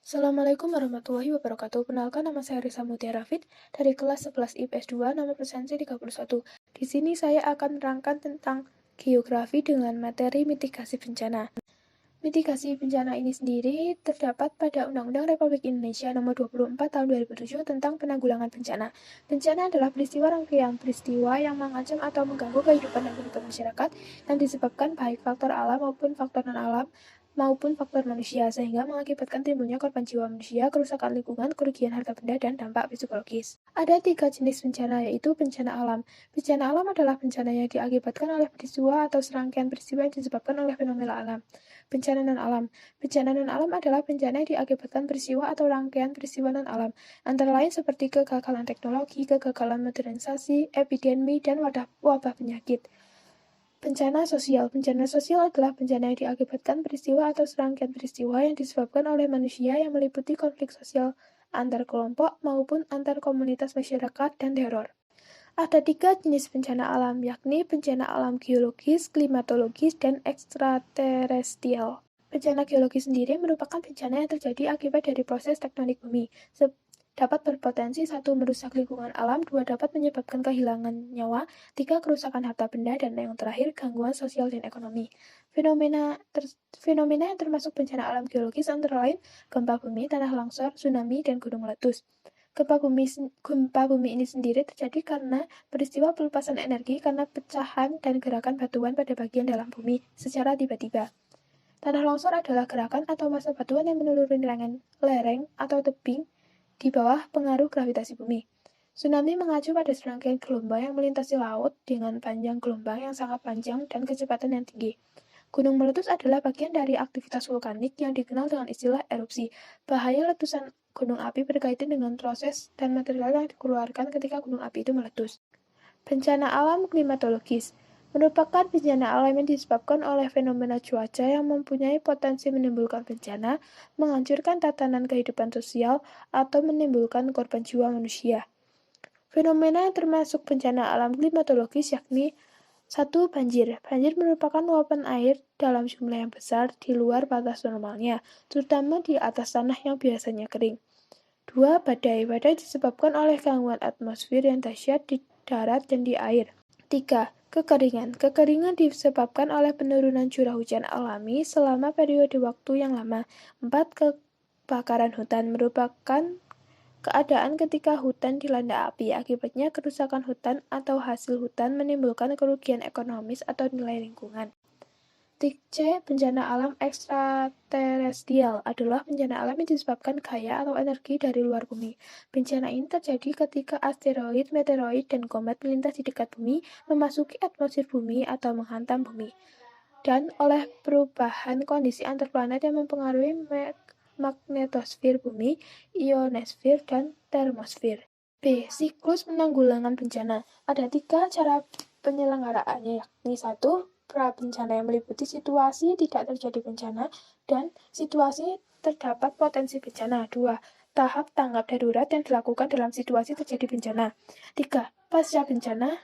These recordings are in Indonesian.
Assalamualaikum warahmatullahi wabarakatuh. Kenalkan, nama saya Risa Mutiara Rafid dari kelas 11 IPS 2, nomor presensi 31. Di sini saya akan menerangkan tentang geografi dengan materi mitigasi bencana. Mitigasi bencana ini sendiri terdapat pada Undang-Undang Republik Indonesia Nomor 24 Tahun 2007 tentang penanggulangan bencana. Bencana adalah rangkaian peristiwa yang mengancam atau mengganggu kehidupan dan kehidupan masyarakat yang disebabkan baik faktor alam maupun faktor non-alam maupun faktor manusia, sehingga mengakibatkan timbulnya korban jiwa manusia, kerusakan lingkungan, kerugian harta benda, dan dampak psikologis. Ada 3 jenis bencana, yaitu bencana alam. Bencana alam adalah bencana yang diakibatkan oleh peristiwa atau serangkaian peristiwa yang disebabkan oleh fenomena alam. Bencana non-alam. Bencana non-alam adalah bencana yang diakibatkan peristiwa atau rangkaian peristiwa non-alam, antara lain seperti kegagalan teknologi, kegagalan modernisasi, epidemi, dan wabah penyakit. Bencana sosial. Bencana sosial adalah bencana yang diakibatkan peristiwa atau serangkaian peristiwa yang disebabkan oleh manusia yang meliputi konflik sosial antar kelompok maupun antar komunitas masyarakat dan teror. Ada 3 jenis bencana alam, yakni bencana alam geologis, klimatologis, dan ekstraterestrial. Bencana geologis sendiri merupakan bencana yang terjadi akibat dari proses tektonik bumi. Dapat berpotensi 1. Merusak lingkungan alam, 2. Dapat menyebabkan kehilangan nyawa, 3. Kerusakan harta benda, dan yang terakhir gangguan sosial dan ekonomi. Fenomena yang termasuk bencana alam geologis antara lain gempa bumi, tanah longsor, tsunami, dan gunung meletus. Gempa bumi ini sendiri terjadi karena peristiwa pelepasan energi karena pecahan dan gerakan batuan pada bagian dalam bumi secara tiba-tiba. Tanah longsor adalah gerakan atau massa batuan yang menuruni lereng atau tebing di bawah pengaruh gravitasi bumi. Tsunami mengacu pada serangkaian gelombang yang melintasi laut dengan panjang gelombang yang sangat panjang dan kecepatan yang tinggi. Gunung meletus adalah bagian dari aktivitas vulkanik yang dikenal dengan istilah erupsi. Bahaya letusan gunung api berkaitan dengan proses dan material yang dikeluarkan ketika gunung api itu meletus. Bencana alam klimatologis merupakan bencana alam yang disebabkan oleh fenomena cuaca yang mempunyai potensi menimbulkan bencana, menghancurkan tatanan kehidupan sosial, atau menimbulkan korban jiwa manusia. Fenomena yang termasuk bencana alam klimatologis yakni 1. Banjir. Banjir merupakan luapan air dalam jumlah yang besar di luar batas normalnya, terutama di atas tanah yang biasanya kering. 2. Badai. Badai disebabkan oleh gangguan atmosfer yang dahsyat di darat dan di air. 3. Kekeringan. Kekeringan disebabkan oleh penurunan curah hujan alami selama periode waktu yang lama. 4. Kebakaran hutan merupakan keadaan ketika hutan dilanda api. Akibatnya kerusakan hutan atau hasil hutan menimbulkan kerugian ekonomis atau nilai lingkungan. C. Bencana alam ekstraterestrial adalah bencana alam yang disebabkan gaya atau energi dari luar bumi. Bencana ini terjadi ketika asteroid, meteoroid, dan komet melintas di dekat bumi, memasuki atmosfer bumi atau menghantam bumi, dan oleh perubahan kondisi antar planet yang mempengaruhi magnetosfer bumi, ionosfer, dan termosfer. B. Siklus penanggulangan bencana. Ada 3 cara penyelenggaraannya, yakni 1. Pra-bencana yang meliputi situasi tidak terjadi bencana dan situasi terdapat potensi bencana. 2. Tahap tanggap darurat yang dilakukan dalam situasi terjadi bencana. 3. Pasca bencana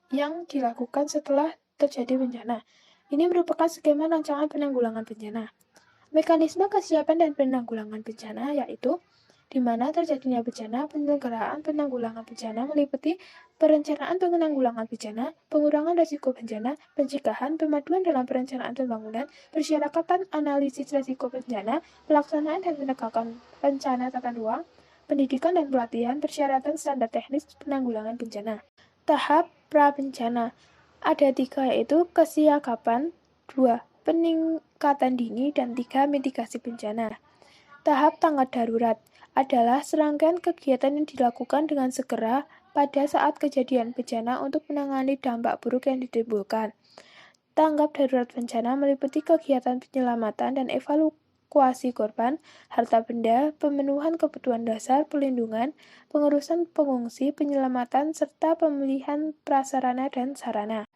yang dilakukan setelah terjadi bencana. Ini merupakan skema rancangan penanggulangan bencana. Mekanisme kesiapan dan penanggulangan bencana yaitu di mana terjadinya bencana, penyelenggaraan penanggulangan bencana meliputi perencanaan penanggulangan bencana, pengurangan risiko bencana, pencegahan, pemaduan dalam perencanaan pembangunan, persyarakatan analisis risiko bencana, pelaksanaan dan penegakan rencana tata ruang, pendidikan dan pelatihan, persyaratan standar teknis penanggulangan bencana. Tahap pra-bencana ada 3, yaitu kesiagapan, 2. Peningkatan dini, dan 3. Mitigasi bencana. Tahap tanggap darurat adalah serangkaian kegiatan yang dilakukan dengan segera pada saat kejadian bencana untuk menangani dampak buruk yang ditimbulkan. Tanggap darurat bencana meliputi kegiatan penyelamatan dan evakuasi korban, harta benda, pemenuhan kebutuhan dasar, pelindungan, pengurusan pengungsi, penyelamatan, serta pemulihan prasarana dan sarana.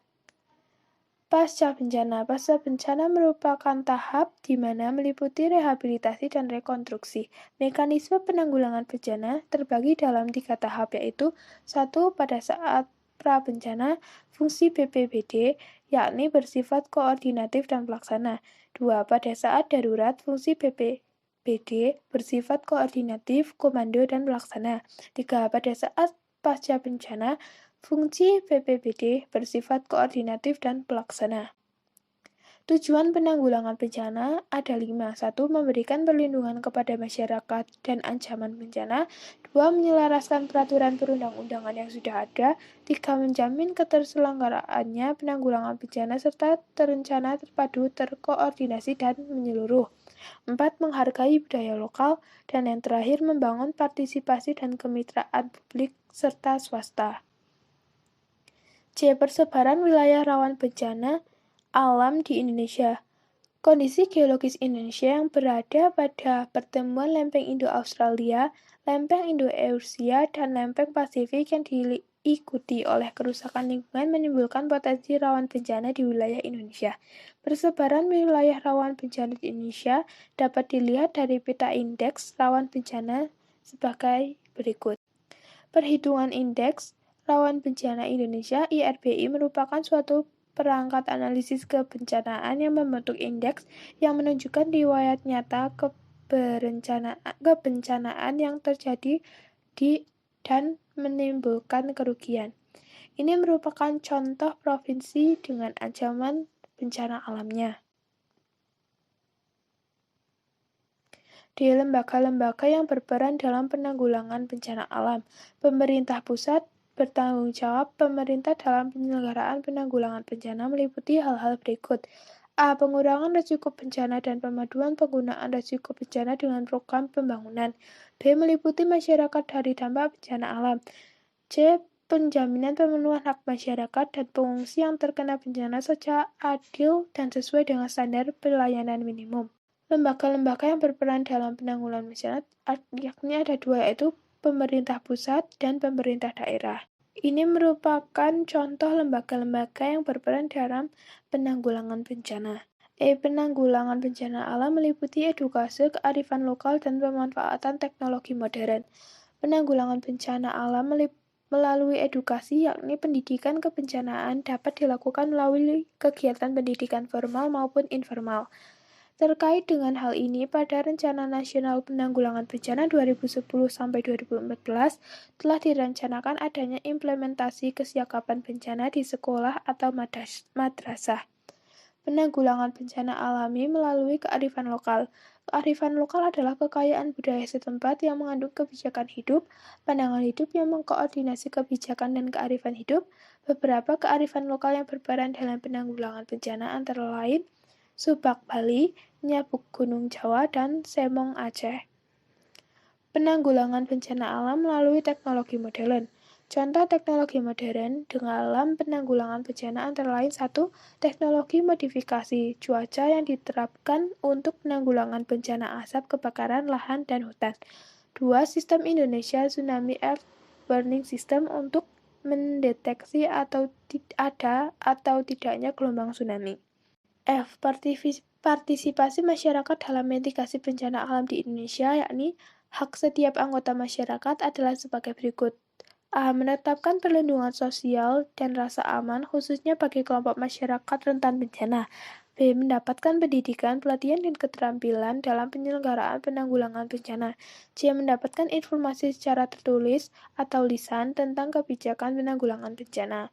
Pasca bencana. Pasca bencana merupakan tahap di mana meliputi rehabilitasi dan rekonstruksi. Mekanisme penanggulangan bencana terbagi dalam 3 tahap, yaitu 1. Pada saat pra-bencana, fungsi BPBD, yakni bersifat koordinatif dan pelaksana. 2. Pada saat darurat, fungsi BPBD BPBD bersifat koordinatif, komando, dan pelaksana. 3. Pada saat pasca bencana, fungsi BPBD bersifat koordinatif dan pelaksana. Tujuan penanggulangan bencana ada 5. 1. Memberikan perlindungan kepada masyarakat dan ancaman bencana. 2. Menyelaraskan peraturan perundang-undangan yang sudah ada. 3. Menjamin keterselenggaraannya penanggulangan bencana serta terencana, terpadu, terkoordinasi, dan menyeluruh. 4. Menghargai budaya lokal. Dan yang terakhir, membangun partisipasi dan kemitraan publik serta swasta. C. Persebaran wilayah rawan bencana alam di Indonesia. Kondisi geologis Indonesia yang berada pada pertemuan lempeng Indo-Australia, lempeng Indo-Eurasia, dan lempeng Pasifik yang diikuti oleh kerusakan lingkungan menimbulkan potensi rawan bencana di wilayah Indonesia. Persebaran wilayah rawan bencana di Indonesia dapat dilihat dari peta indeks rawan bencana sebagai berikut. Perhitungan indeks rawan bencana Indonesia (IRBI) merupakan suatu perangkat analisis kebencanaan yang membentuk indeks yang menunjukkan riwayat nyata kebencanaan yang terjadi dan menimbulkan kerugian. Ini merupakan contoh provinsi dengan ancaman bencana alamnya. Di lembaga-lembaga yang berperan dalam penanggulangan bencana alam, pemerintah pusat bertanggung jawab. Pemerintah dalam penyelenggaraan penanggulangan bencana meliputi hal-hal berikut. A. Pengurangan risiko bencana dan pemaduan penggunaan risiko bencana dengan program pembangunan. B. Meliputi masyarakat dari dampak bencana alam. C. Penjaminan pemenuhan hak masyarakat dan pengungsi yang terkena bencana secara adil dan sesuai dengan standar pelayanan minimum. Lembaga-lembaga yang berperan dalam penanggulangan bencana yakni ada 2, yaitu pemerintah pusat dan pemerintah daerah. Ini merupakan contoh lembaga-lembaga yang berperan dalam penanggulangan bencana. Penanggulangan bencana alam meliputi edukasi, kearifan lokal, dan pemanfaatan teknologi modern. Penanggulangan bencana alam melalui edukasi, yakni pendidikan kebencanaan, dapat dilakukan melalui kegiatan pendidikan formal maupun informal. Terkait dengan hal ini, pada Rencana Nasional Penanggulangan Bencana 2010-2014 telah direncanakan adanya implementasi kesiagapan bencana di sekolah atau madrasah. Penanggulangan bencana alami melalui kearifan lokal. Kearifan lokal adalah kekayaan budaya setempat yang mengandung kebijakan hidup, pandangan hidup yang mengkoordinasi kebijakan dan kearifan hidup. Beberapa kearifan lokal yang berperan dalam penanggulangan bencana antara lain Subak Bali, Nyabuk Gunung Jawa, dan Semong Aceh. Penanggulangan bencana alam melalui teknologi modern. Contoh teknologi modern dalam penanggulangan bencana antara lain 1. Teknologi modifikasi cuaca yang diterapkan untuk penanggulangan bencana asap, kebakaran lahan, dan hutan. 2. Sistem Indonesia Tsunami Earth Warning System untuk mendeteksi ada atau tidaknya gelombang tsunami. F. Partisipasi masyarakat dalam mitigasi bencana alam di Indonesia, yakni hak setiap anggota masyarakat adalah sebagai berikut. A. Menetapkan perlindungan sosial dan rasa aman khususnya bagi kelompok masyarakat rentan bencana. B. Mendapatkan pendidikan, pelatihan, dan keterampilan dalam penyelenggaraan penanggulangan bencana. C. Mendapatkan informasi secara tertulis atau lisan tentang kebijakan penanggulangan bencana.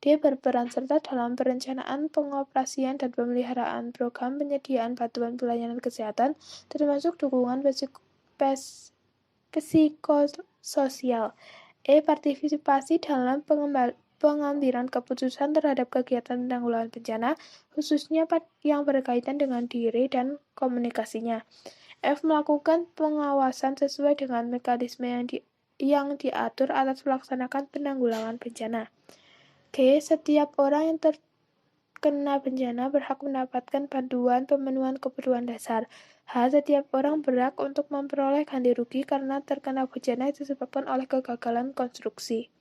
Dia berperan serta dalam perencanaan, pengoperasian, dan pemeliharaan program penyediaan bantuan pelayanan kesehatan, termasuk dukungan psikososial. Partisipasi dalam pengambilan keputusan terhadap kegiatan penanggulangan bencana, khususnya yang berkaitan dengan diri dan komunikasinya. F. Melakukan pengawasan sesuai dengan mekanisme yang diatur atas melaksanakan penanggulangan bencana. G. Setiap orang yang terkena bencana berhak mendapatkan bantuan pemenuhan kebutuhan dasar. H. Setiap orang berhak untuk memperoleh ganti rugi karena terkena bencana yang disebabkan oleh kegagalan konstruksi.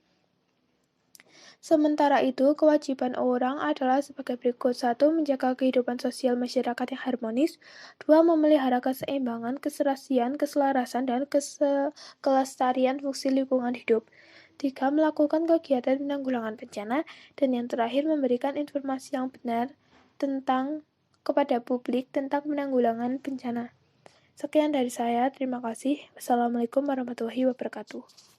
Sementara itu, kewajiban orang adalah sebagai berikut. 1. Menjaga kehidupan sosial masyarakat yang harmonis. 2. Memelihara keseimbangan, keserasian, keselarasan, dan kelestarian fungsi lingkungan hidup. 3. Melakukan kegiatan penanggulangan bencana. Dan yang terakhir, memberikan informasi yang benar kepada publik tentang penanggulangan bencana. Sekian dari saya, terima kasih. Wassalamualaikum warahmatullahi wabarakatuh.